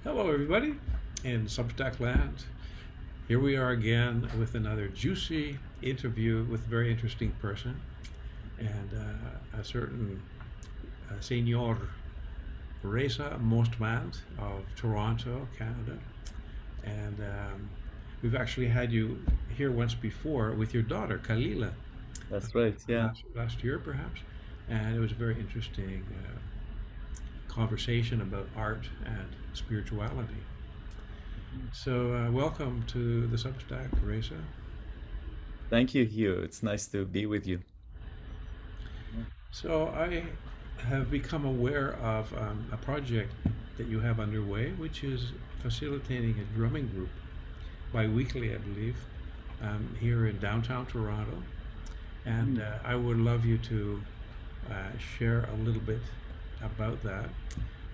Hello, everybody, in Substack land. Here we are again with another juicy interview with a very interesting person and a certain Senor Reza Mostmand of Toronto, Canada. And we've actually had you here once before with your daughter, Kalila, That's right. Yeah. last year perhaps. And it was a very interesting conversation about art and spirituality. So, welcome to the Substack, Reza. Thank you, Hugh. It's nice to be with you. So, I have become aware of a project that you have underway, which is facilitating a drumming group bi-weekly, I believe, here in downtown Toronto. And Mhm. I would love you to share a little bit about that.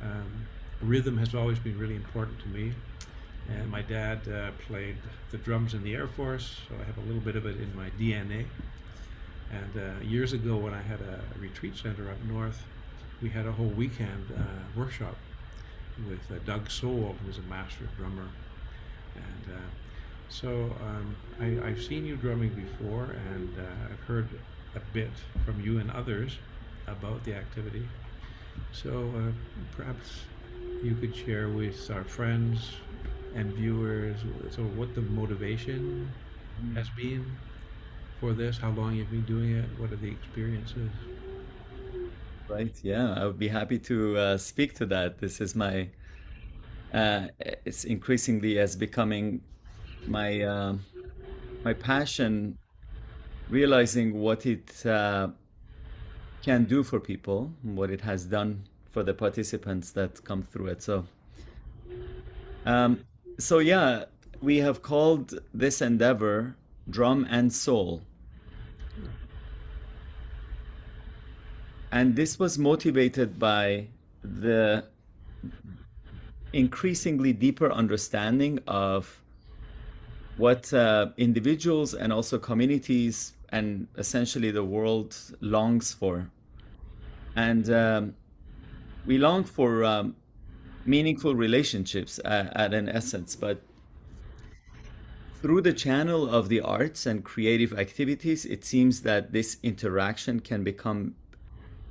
Um, Rhythm has always been really important to me. And my dad played the drums in the Air Force, so I have a little bit of it in my DNA. And years ago, when I had a retreat center up north, we had a whole weekend workshop with Doug Soul, who's a master drummer. And I've seen you drumming before, and I've heard a bit from you and others about the activity. So perhaps you could share with our friends and viewers so what the motivation has been for this, how long you've been doing it, what are the experiences? Right. Yeah. I would be happy to speak to that. This is it's increasingly as becoming my my passion, realizing what it can do for people, what it has done for the participants that come through it. Um, so yeah, we have called this endeavor Drum and Soul. And this was motivated by the increasingly deeper understanding of what individuals and also communities and essentially the world longs for. And we long for meaningful relationships at an essence, but through the channel of the arts and creative activities, it seems that this interaction can become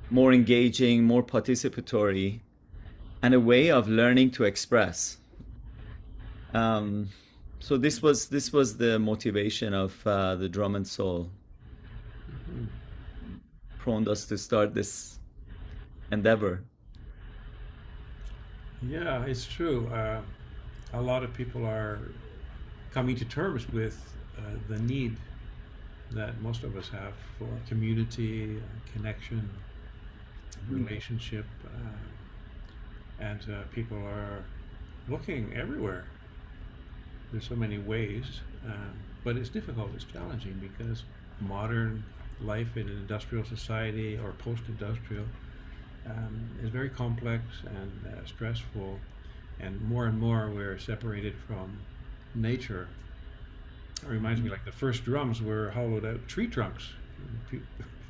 more engaging, more participatory, and a way of learning to express. Um, so this was the motivation of the drum and soul, Mhm. prompt us to start this endeavor. Yeah, it's true. A lot of people are coming to terms with the need that most of us have for community, connection, Mhm. relationship, and people are looking everywhere. There's so many ways, but it's difficult. It's challenging because modern life in an industrial society or post-industrial is very complex and stressful, and more we're separated from nature. It reminds me Mhm. like the first drums were hollowed out tree trunks. People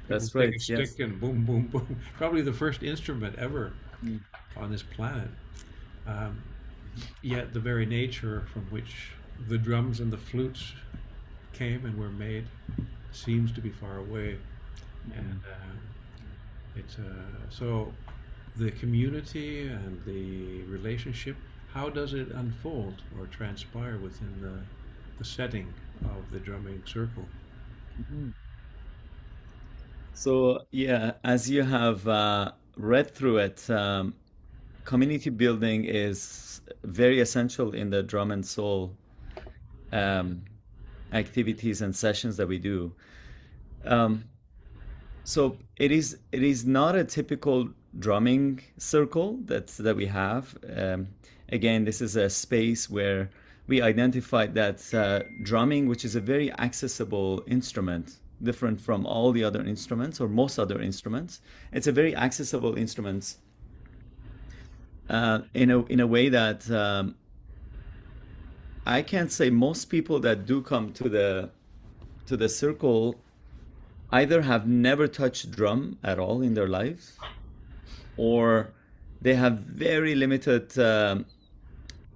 That's take a right. Yes. stick and boom, boom, boom. Probably the first instrument ever Mm. on this planet. Um, Yet the very nature from which the drums and the flutes came and were made seems to be far away. And Mhm. it's so the community and the relationship. How does it unfold or transpire within the setting of the drumming circle? Mhm. So yeah, as you have read through it, community building is very essential in the drum and soul um, activities and sessions that we do. Um, so it is not a typical drumming circle that we have. Again, this is a space where we identified that drumming, which is a very accessible instrument, different from all the other instruments or most other instruments, it's a very accessible instrument in a way that I can't say most people that do come to the circle either have never touched drum at all in their lives, or they have very limited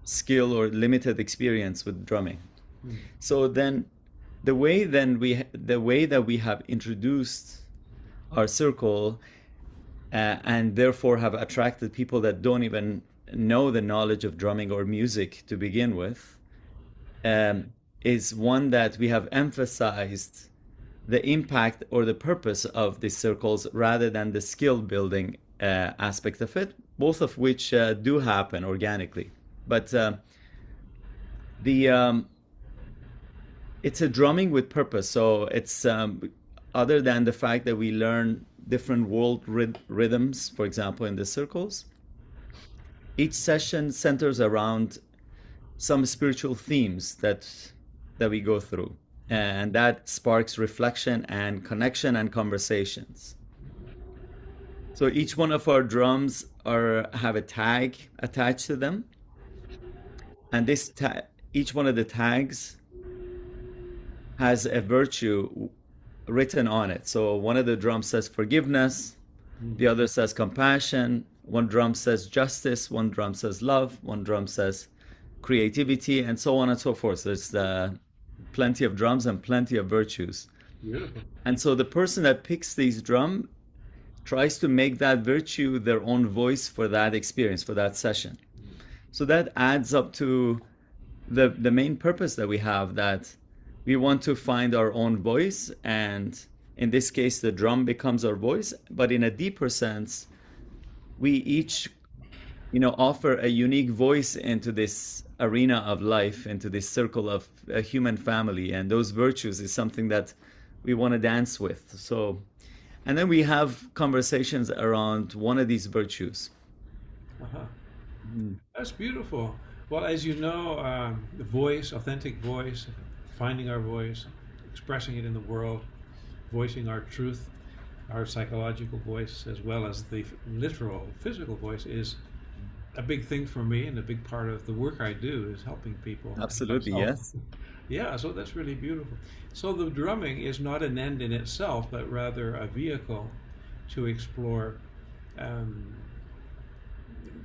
skill or limited experience with drumming. Mm. So then the way that we have introduced our circle and therefore have attracted people that don't even know the knowledge of drumming or music to begin with, is one that we have emphasized the impact or the purpose of these circles rather than the skill building aspect of it, both of which do happen organically. But the it's a drumming with purpose. So it's other than the fact that we learn different world rhythms, for example, in the circles, each session centers around some spiritual themes that we go through, and that sparks reflection and connection and conversations. So each one of our drums are have a tag attached to them, and each one of the tags has a virtue written on it. So one of the drums says forgiveness, Mm. the other says compassion, one drum says justice, one drum says love, one drum says creativity, and so on and so forth. There's plenty of drums and plenty of virtues. Beautiful. And so the person that picks these drum tries to make that virtue their own voice for that experience, for that session. So that adds up to the main purpose that we have, that we want to find our own voice, and in this case the drum becomes our voice, but in a deeper sense we each offer a unique voice into this arena of life, into this circle of a human family, and those virtues is something that we want to dance with. So, and then we have conversations around one of these virtues. Uh-huh. Mm. That's beautiful. Well, as you know, the voice, authentic voice, finding our voice, expressing it in the world, voicing our truth, our psychological voice, as well as the literal physical voice, is a big thing for me, and a big part of the work I do is helping people. Absolutely, yes. Yeah, so that's really beautiful. So the drumming is not an end in itself, but rather a vehicle to explore um,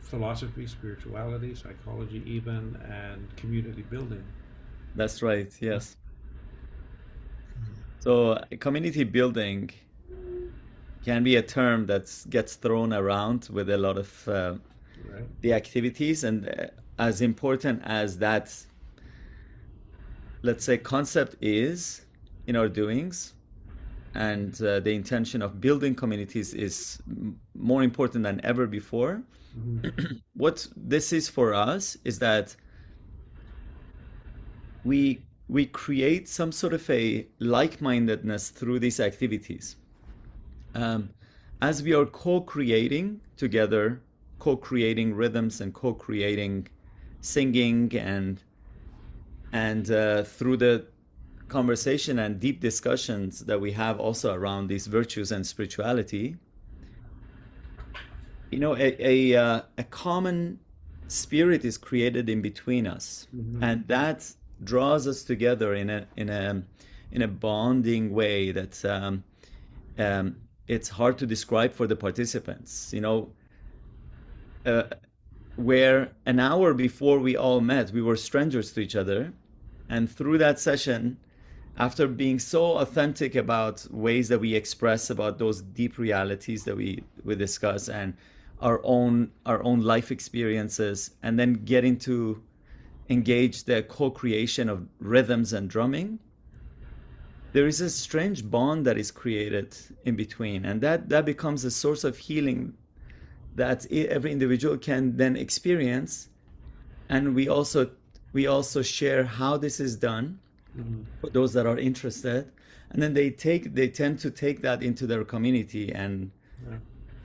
philosophy, spirituality, psychology, even, and community building. That's right, yes. So community building can be a term that gets thrown around with a lot of Right. the activities, and as important as that, let's say, concept is in our doings, and the intention of building communities is more important than ever before. Mhm. What this is for us is that we create some sort of a like-mindedness through these activities. Um, as we are co-creating together, co-creating rhythms and co-creating singing, and through the conversation and deep discussions that we have also around these virtues and spirituality, a common spirit is created in between us, Mhm. and that draws us together in a bonding way that um, it's hard to describe for the participants. Uh, where an hour before we all met, we were strangers to each other, and through that session, after being so authentic about ways that we express about those deep realities that we discuss, and our own life experiences, and then getting to engage the co-creation of rhythms and drumming, there is a strange bond that is created in between, and that becomes a source of healing that every individual can then experience. And we also share how this is done Mhm. for those that are interested, and then they tend to take that into their community, Yeah.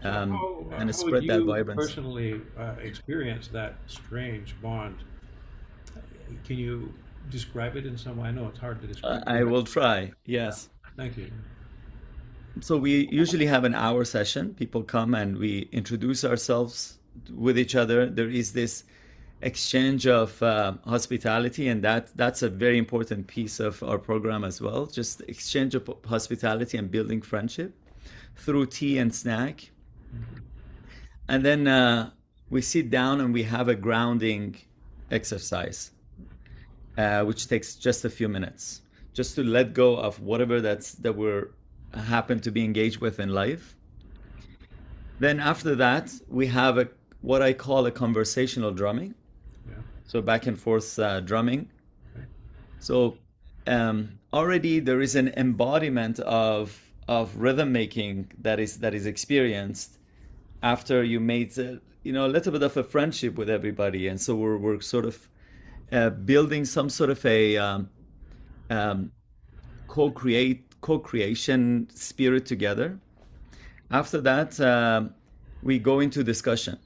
So um, and how would spread that you vibrancy. personally experience that strange bond? Can you describe it in some way? I know it's hard to describe. I will try. Yeah. Yes. Thank you. So we usually have an hour session. People come and we introduce ourselves with each other. There is this exchange of hospitality, and that's a very important piece of our program as well. Just exchange of hospitality and building friendship through tea and snack. Mhm. And then we sit down and we have a grounding exercise, which takes just a few minutes, just to let go of whatever that we're happen to be engaged with in life. Then after that, we have what I call a conversational drumming. Yeah. So back and forth drumming. Okay. So already there is an embodiment of rhythm making that is experienced after you made a little bit of a friendship with everybody, and so we're sort of building some sort of a um, co-creation spirit together. After that, we go into discussion,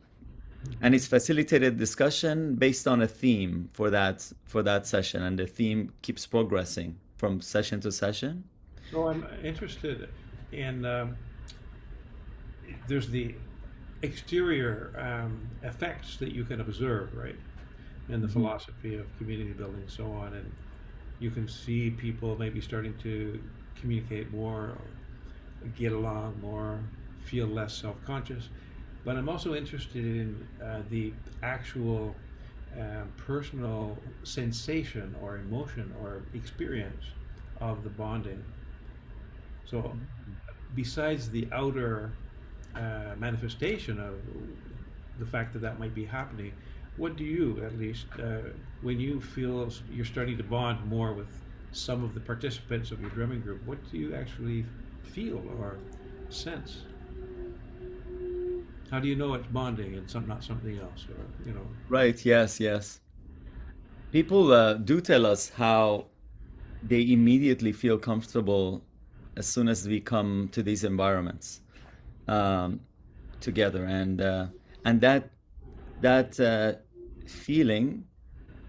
and it's facilitated discussion based on a theme for that session, and the theme keeps progressing from session to session. So I'm interested in there's the exterior effects that you can observe, right, in the Mhm. philosophy of community building and so on, and you can see people maybe starting to communicate more, or get along more, feel less self-conscious. But I'm also interested in the actual personal sensation or emotion or experience of the bonding. So, besides the outer manifestation of the fact that that might be happening, what do you, at least, when you feel you're starting to bond more with some of the participants of your drumming group, what do you actually feel or sense? How do you know it's bonding and not something else, or Right, yes, yes. People do tell us how they immediately feel comfortable as soon as we come to these environments um, together, and that feeling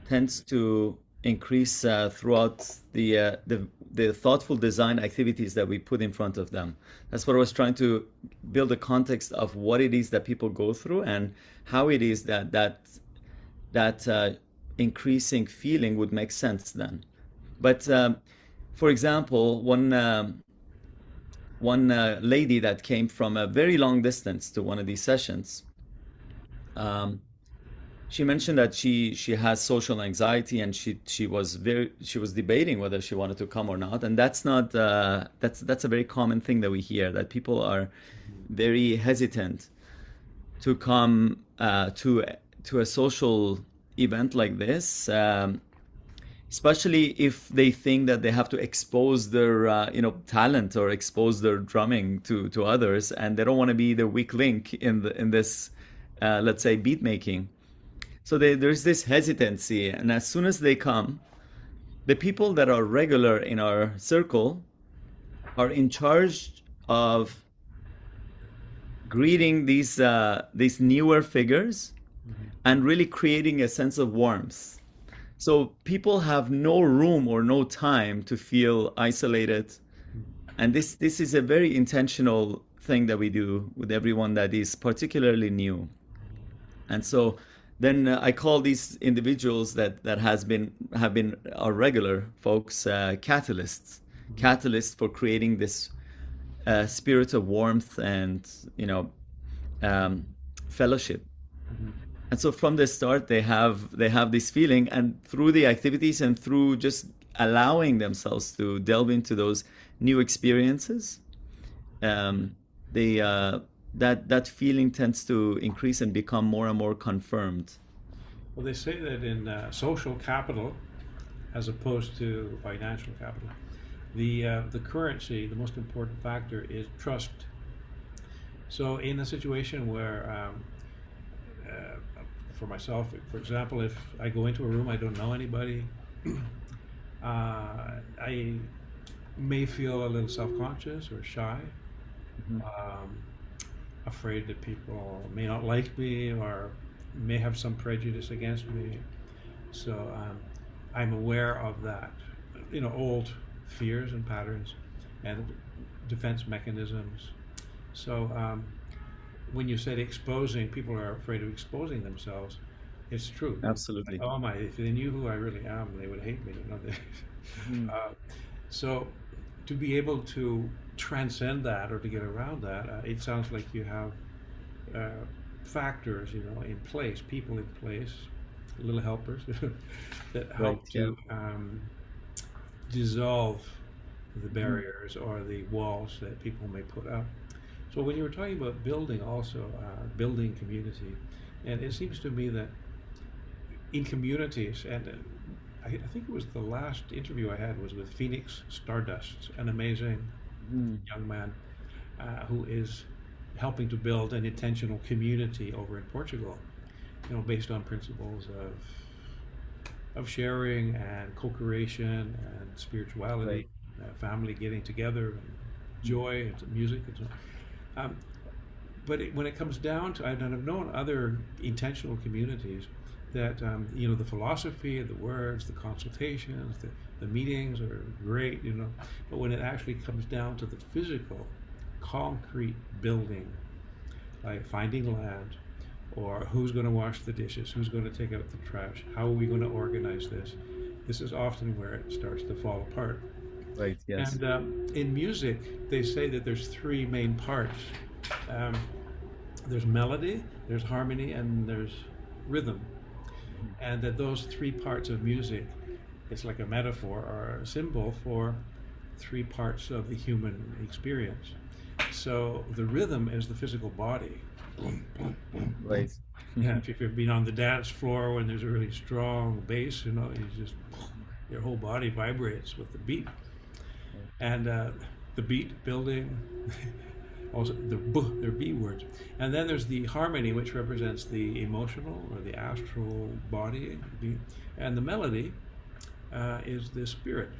tends to increase throughout the thoughtful design activities that we put in front of them. That's what I was trying to build a context of what it is that people go through and how it is that increasing feeling would make sense then. But for example, one lady that came from a very long distance to one of these sessions, um, she mentioned that she has social anxiety, and she was debating whether she wanted to come or not. And that's a very common thing that we hear, that people are very hesitant to come to a social event like this, especially if they think that they have to expose their talent or expose their drumming to others, and they don't want to be the weak link in this let's say beat making. So there's this hesitancy, and as soon as they come, the people that are regular in our circle are in charge of greeting these newer figures and really creating a sense of warmth. So people have no room or no time to feel isolated, and this is a very intentional thing that we do with everyone that is particularly new. And so then I call these individuals that have been our regular folks catalysts for creating this spirit of warmth and um, fellowship. Mhm. And so from the start, they have this feeling, and through the activities and through just allowing themselves to delve into those new experiences, um, they that feeling tends to increase and become more and more confirmed. Well, they say that in social capital, as opposed to financial capital, the currency, the most important factor is trust. So, in a situation where, for myself, for example, if I go into a room I don't know anybody, I may feel a little self-conscious or shy, Mhm. um, afraid that people may not like me or may have some prejudice against me. So I'm aware of that, old fears and patterns and defense mechanisms. So when you said exposing, people are afraid of exposing themselves. It's true. Absolutely. Oh my! If they knew who I really am, they would hate me. Mhm. Uh, so to be able to transcend that or to get around that, it sounds like you have uh, factors, in place, people in place, little helpers that Right. help Yeah. to dissolve the Mhm. barriers or the walls that people may put up. So when you were talking about building also, building community, and it seems to me that in communities, and I think it was the last interview I had was with Phoenix Stardust, an amazing Mhm. young man who is helping to build an intentional community over in Portugal, based on principles of sharing and co-creation and spirituality, Right. family getting together, and joy and music and so on. But when it comes down to, and I've known other intentional communities that the philosophy, the words, the consultations, the meetings are great, but when it actually comes down to the physical, concrete building, like finding land, or who's going to wash the dishes, who's going to take out the trash, how are we going to organize this? This is often where it starts to fall apart. Right. Yes. And in music, they say that there's three main parts. Um, there's melody, there's harmony, and there's rhythm. Mhm. And that those three parts of music, it's like a metaphor or a symbol for three parts of the human experience. So the rhythm is the physical body. Boom, boom, boom, boom. Right. Yeah, if you've been on the dance floor when there's a really strong bass, you just your whole body vibrates with the beat, Right. and the beat building. Also, they're B words, and then there's the harmony, which represents the emotional or the astral body, and the melody is the spirit.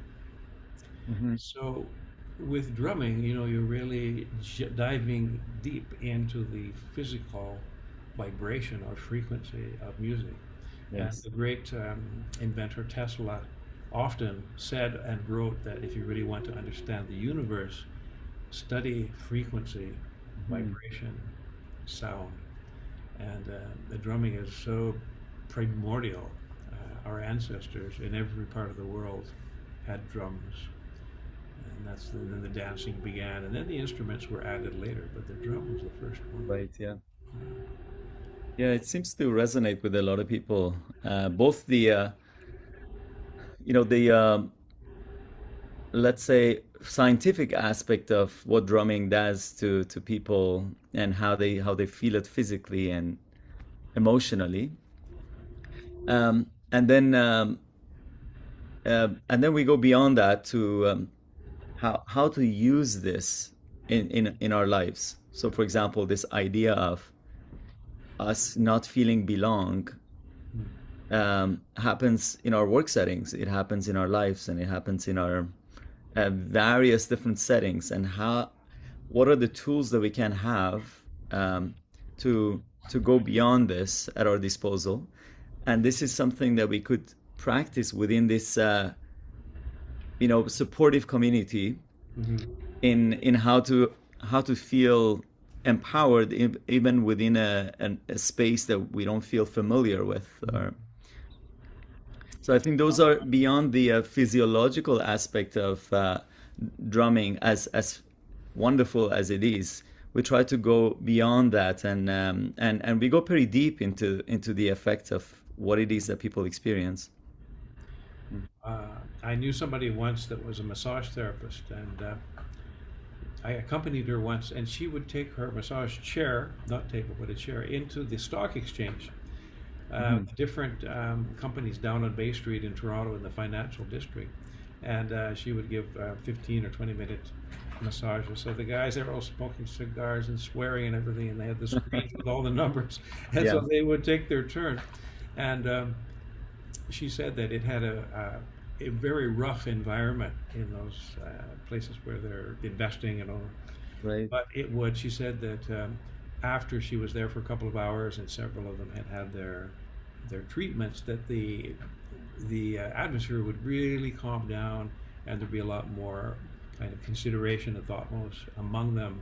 Mhm. So, with drumming, you're really diving deep into the physical vibration or frequency of music. And Yes. the great inventor Tesla often said and wrote that if you really want to understand the universe, study frequency, Mhm. vibration, sound. And the drumming is so primordial. Our ancestors in every part of the world had drums, and then the dancing began, and then the instruments were added later, but the drum was the first one. Right. Yeah. Yeah. It seems to resonate with a lot of people. Both the let's say scientific aspect of what drumming does to people and how they feel it physically and emotionally. And then we go beyond that to how to use this in our lives. So, for example, this idea of us not feeling belong Mm. happens in our work settings. It happens in our lives, and it happens in our various different settings. And what are the tools that we can have to go beyond this at our disposal? And this is something that we could practice within this supportive community Mm-hmm. in how to feel empowered even within a space that we don't feel familiar with. So I think those are beyond the physiological aspect of drumming, as wonderful as it is. We try to go beyond that, and we go pretty deep into the effects of what it is that people experience. Mm. I knew somebody once that was a massage therapist, and I accompanied her once, and she would take her massage chair, not table, but a chair, into the stock exchange. Mhm. Different companies down on Bay Street in Toronto in the financial district, and she would give 15 or 20-minute massages. So the guys, they were all smoking cigars and swearing and everything, and they had the screens with all the numbers, and so Yeah. they would take their turn. And she said that it had a very rough environment in those places where they're investing and all. Right. But it would. She said that after she was there for a couple of hours, and several of them had had their treatments, that the atmosphere would really calm down, and there'd be a lot more kind of consideration and thoughtfulness among them.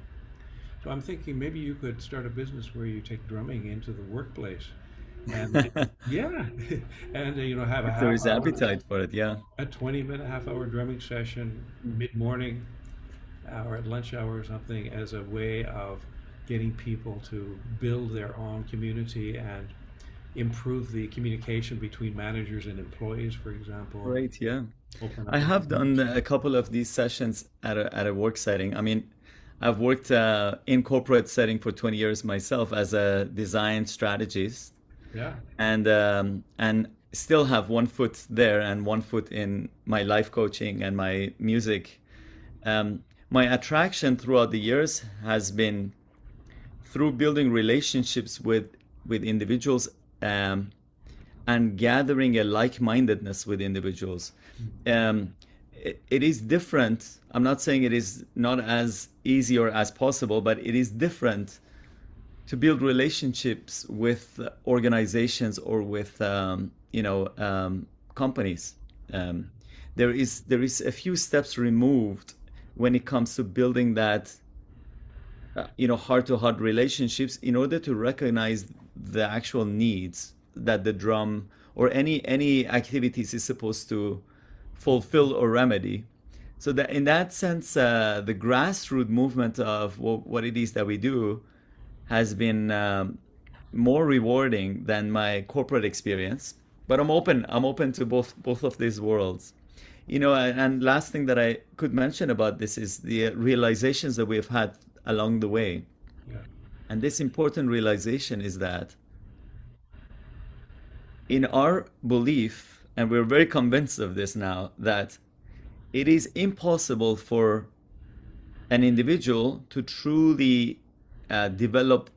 So I'm thinking maybe you could start a business where you take drumming into the workplace, and yeah, and have a If there half is hour, appetite for it, yeah. a 20-minute, half-hour drumming session Mm. mid-morning or at lunch hour or something, as a way of getting people to build their own community and improve the communication between managers and employees, for example, Great, yeah. open I up have done opportunities. a couple of these sessions at a work setting. I mean, I've worked in corporate setting for 20 years myself as a design strategist, Yeah, and still have one foot there and one foot in my life coaching and my music. My attraction throughout the years has been through building relationships with individuals, um, and gathering a like-mindedness with individuals. It is different. I'm not saying it is not as easy or as possible, but it is different to build relationships with organizations or with companies. Um, there is a few steps removed when it comes to building that heart-to-heart relationships in order to recognize the actual needs that the drum or any activities is supposed to fulfill or remedy. So that in that sense, the grassroots movement of what it is that we do has been more rewarding than my corporate experience. But I'm open to both of these worlds. And last thing that I could mention about this is the realizations that we've had along the way. yeah, And this important realization is that in our belief, and we're very convinced of this now, that it is impossible for an individual to truly develop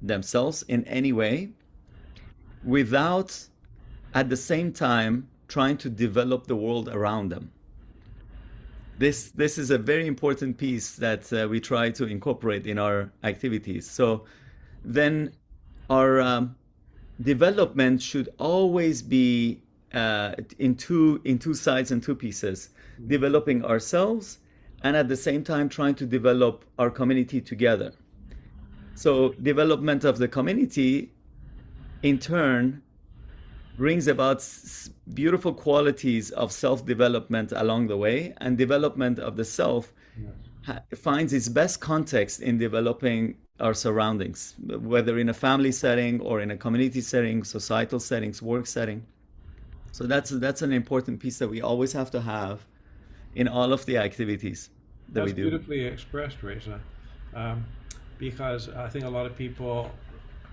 themselves in any way without at the same time trying to develop the world around them. This is a very important piece that we try to incorporate in our activities. So then our development should always be in two sides and two pieces, developing ourselves and at the same time trying to develop our community together. So development of the community in turn brings about beautiful qualities of self-development along the way, and development of the self yes. finds its best context in developing our surroundings, whether in a family setting or in a community setting, societal settings, work setting. So that's an important piece that we always have to have in all of the activities that we That's do. beautifully expressed, Reza, um, because I think a lot of people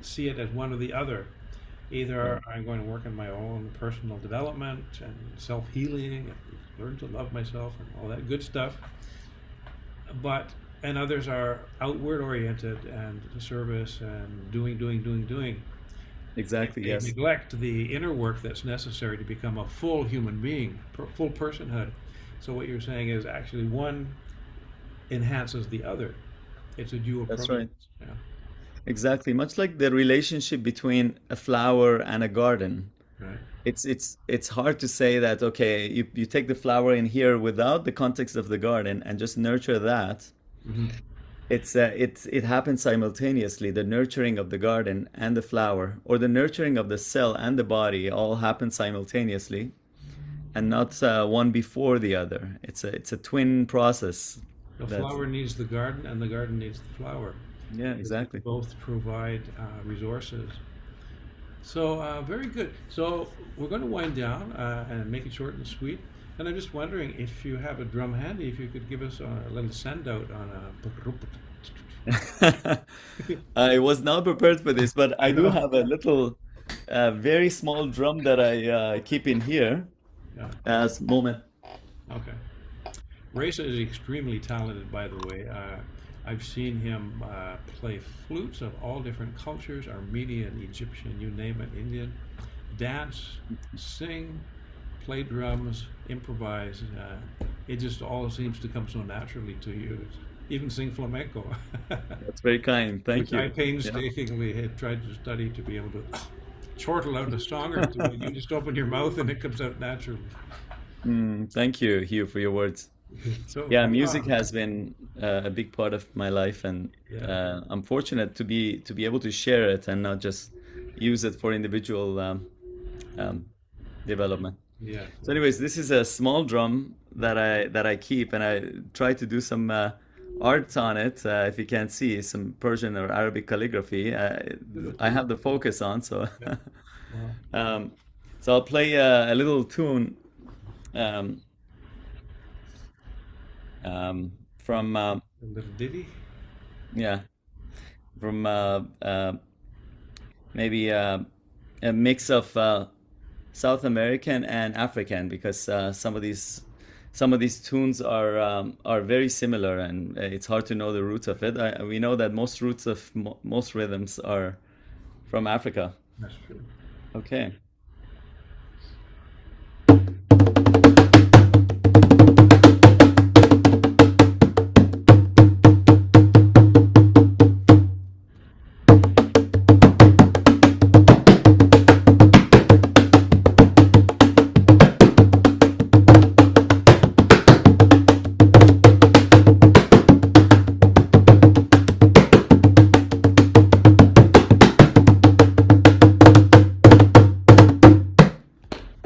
see it as one or the other. Yeah. Either I'm going to work on my own personal development and self healing and learn to love myself and all that good stuff, but and others are outward oriented and service and doing. And Exactly. they Yes. neglect the inner work that's necessary to become a full human being, full personhood. So what you're saying is actually one enhances the other. It's a dual That's process. right. Yeah. Exactly. Much like the relationship between a flower and a garden. Right. It's hard to say that, okay, you take the flower in here without the context of the garden and just nurture that. Hmm. It happens simultaneously. The nurturing of the garden and the flower, or the nurturing of the cell and the body, all happen simultaneously, and not one before the other. It's a twin process. The That's flower needs the garden, and the garden needs the flower. Yeah, They exactly. both provide resources. So very good. So we're going to wind down and make it short and sweet. And I'm just wondering if you have a drum handy, if you could give us a little send out on I was not prepared for this, but I I do know. have a little, very small drum that I keep in here Yeah. as moment. Okay. Reza is extremely talented, by the way. I've seen him play flutes of all different cultures, Armenian, Egyptian, you name it, Indian, dance, sing, play drums, improvise. It just all seems to come so naturally to you. Even sing flamenco, That's very kind. Thank which I you. Yeah. painstakingly had tried to study to be able to chortle out a song or two. You just open your mouth and it comes out naturally. Thank you, Hugh, for your words. So, Yeah, music yeah, has been a big part of my life, and yeah, I'm fortunate to be able to share it and not just use it for individual um, development. yeah. So, anyways, this is a small drum that I keep, and I try to do some art on it. If you can't see, some Persian or Arabic calligraphy. I Beautiful. have the focus on, so Yeah. Wow. um, so I'll play a little tune um, from A little ditty. yeah, from maybe a mix of South American and African, because some of these tunes are very similar, and it's hard to know the roots of it. We know that most roots of most rhythms are from Africa. That's true. Okay.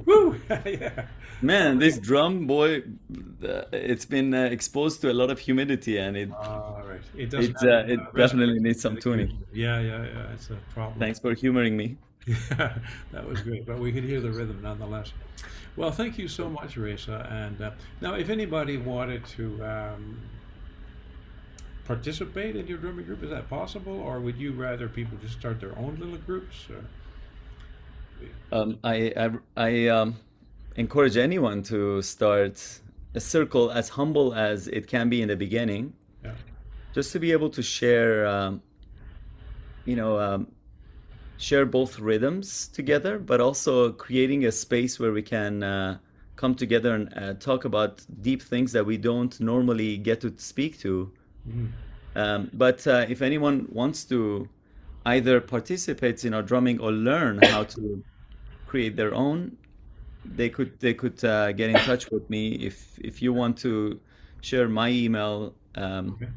Woo! Yeah. Man, this drum boy, it's been exposed to a lot of humidity, and All right. It doesn't have it definitely resonates needs like some it tuning. usually. Yeah, yeah, yeah. It's a problem. Thanks for humoring me. Yeah, that was great, but we could hear the rhythm nonetheless. Well, thank you so much, Reza. And now, if anybody wanted to participate in your drumming group, is that possible, or would you rather people just start their own little groups? Or, I encourage anyone to start a circle as humble as it can be in the beginning, yeah. just to be able to share, you know, share both rhythms together, but also creating a space where we can come together and talk about deep things that we don't normally get to speak to. Mhm. But if anyone wants to either participate in our drumming or learn how to create their own, they could get in touch with me. If you want to share my email Okay.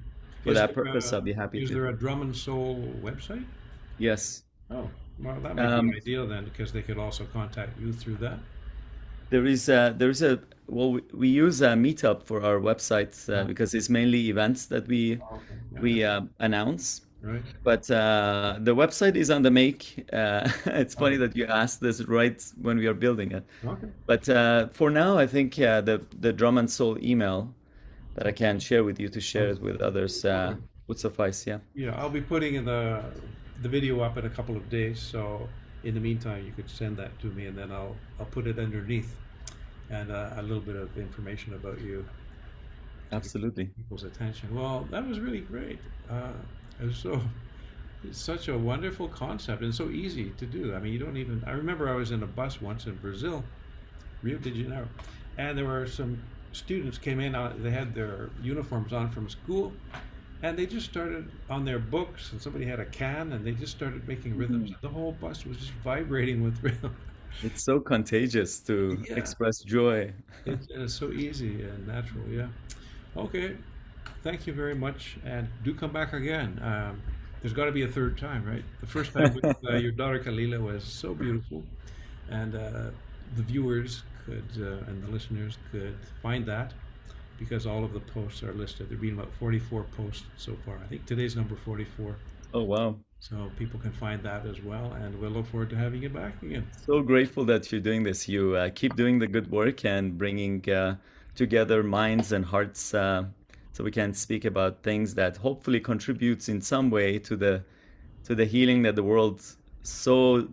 for Is that there purpose, I'll be happy is to. there a drum and soul website? Yes. Oh, well, that might be Um, ideal then, because they could also contact you through that. there is a well, we use Meetup for our website Oh, because it's mainly events that okay. Yeah, we announce. right. But the website is on the make. It's funny Okay. that you asked this right when we are building it. Okay. But for now, I think the drum and soul email that I can share with you to share Okay. it with others Okay. would suffice. Yeah, Yeah, I'll be putting in the video up in a couple of days, so in the meantime, you could send that to me, and then I'll put it underneath, and a little bit of information about you to get absolutely. people's attention. Well, that was really great. It was it's such a wonderful concept and so easy to do. I mean, you don't even. I remember I was in a bus once in Brazil, Rio de Janeiro, and there were some students came in. They had their uniforms on from school, and they just started on their books, and somebody had a can, and they just started making rhythms. Mhm. The whole bus was just vibrating with rhythm. It's so contagious to Yeah, express joy. it's so easy and natural. Yeah. Okay. Thank you very much, and do come back again. There's got to be a third time, right? The first time with your daughter Kalila was so beautiful, and the viewers could and the listeners could find that because all of the posts are listed. There've been about 44 posts so far. I think today's number 44. Oh, wow. So people can find that as well, and we'll look forward to having you back again. So grateful that you're doing this. You keep doing the good work and bringing together minds and hearts so we can speak about things that hopefully contributes in some way to the healing that the world so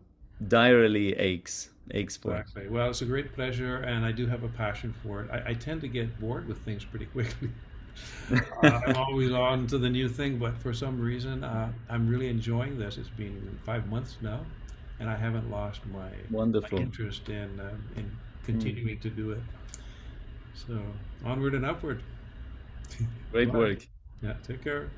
direly aches for. Exactly. Well, it's a great pleasure, and I do have a passion for it. I tend to get bored with things pretty quickly. I'm always on to the new thing, but for some reason, I'm really enjoying this. It's been 5 months now, and I haven't lost my Wonderful. interest in Mm. continuing to do it. So onward and upward. Great Bye. work. Yeah. Take care.